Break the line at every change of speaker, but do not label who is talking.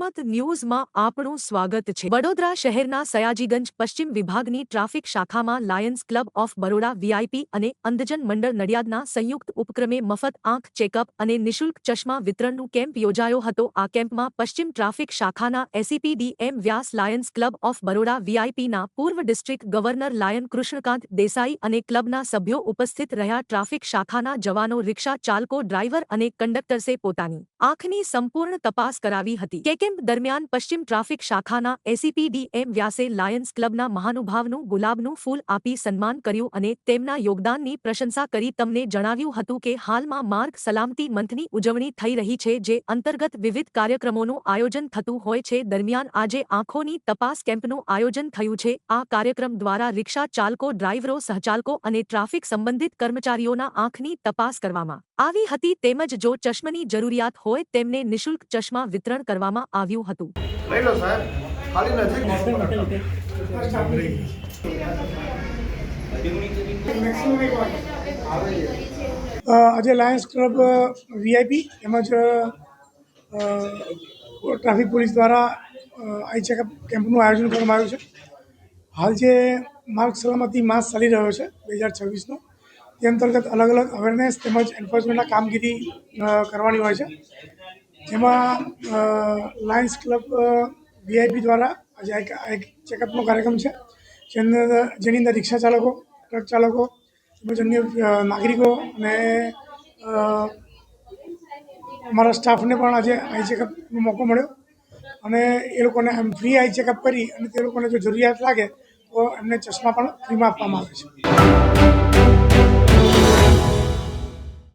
જનમત ન્યૂઝમાં આપનું સ્વાગત છે। વડોદરા શહેરના સયાજીગંજ પશ્ચિમ વિભાગની ટ્રાફિક શાખામાં Lions club of Baroda VIP અને અંધજન મંડળ નડિયાદના સંયુક્ત ઉપક્રમે મફત આંખ ચેકઅપ અને નિઃશુલ્ક ચશ્મા વિતરણનું કેમ્પ યોજાયો હતો। આ કેમ્પમાં પશ્ચિમ ટ્રાફિક શાખાના ACP D M. Vyas, lions club of Baroda વીઆઈપીના પૂર્વ district governor lion Krishnakant Desai અને ક્લબના સભ્યો ઉપસ્થિત રહ્યા। ટ્રાફિક શાખાના જવાનો, રિક્ષા ચાલકો, ડ્રાઈવર અને કંડક્ટર્સે પોતાની આંખની સંપૂર્ણ તપાસ કરાવી હતી। કેમ્પ દરમિયાન પશ્ચિમ ટ્રાફિક શાખાના એસીપી ડી.એમ. વ્યાસે લાયન્સ ક્લબના મહાનુભાવનું ગુલાબનું ફૂલ આપી સન્માન કર્યું અને તેમના યોગદાનની પ્રશંસા કરી। તેમને જણાવ્યું હતું કે હાલમાં માર્ગ સલામતી મંથની ઉજવણી થઈ રહી છે, જે અંતર્ગત વિવિધ કાર્યક્રમોનું આયોજન થતું હોય છે। દરમિયાન આજે આંખોની તપાસ કેમ્પનું આયોજન થયું છે। આ કાર્યક્રમ દ્વારા રિક્ષા ચાલકો, ડ્રાઈવરો, સહચાલકો અને ટ્રાફિક સંબંધિત કર્મચારીઓના આંખની તપાસ કરવામાં આવી હતી, તેમજ જો ચશ્માની જરૂરિયાત હોય તેમને નિઃશુલ્ક ચશ્મા વિતરણ કરવામાં આવ્યું હતું।
આજે લાયન્સ ક્લબ વીઆઈપી તેમજ ટ્રાફિક પોલીસ દ્વારા આઈ ચેકઅપ કેમ્પનું આયોજન કરવામાં આવ્યું છે। હાલ જે માર્ગ સલામતી માસ ચાલી રહ્યો છે 2026નો, તે અંતર્ગત અલગ અલગ અવેરનેસ તેમજ એન્ફોર્સમેન્ટના કામગીરી કરવાની હોય છે, જેમાં લાયન્સ ક્લબ વીઆઈપી દ્વારા આજે એક ચેકઅપનો કાર્યક્રમ છે, જેની અંદર રિક્ષા ચાલકો, ટ્રક ચાલકો તેમજ અન્ય નાગરિકો અને અમારા સ્ટાફને પણ આજે આઈ ચેકઅપનો મોકો મળ્યો અને એ લોકોને ફ્રી આઈ ચેકઅપ કરી અને તે લોકોને જો જરૂરિયાત લાગે તો એમને ચશ્મા પણ ફ્રીમાં આપવામાં આવે છે।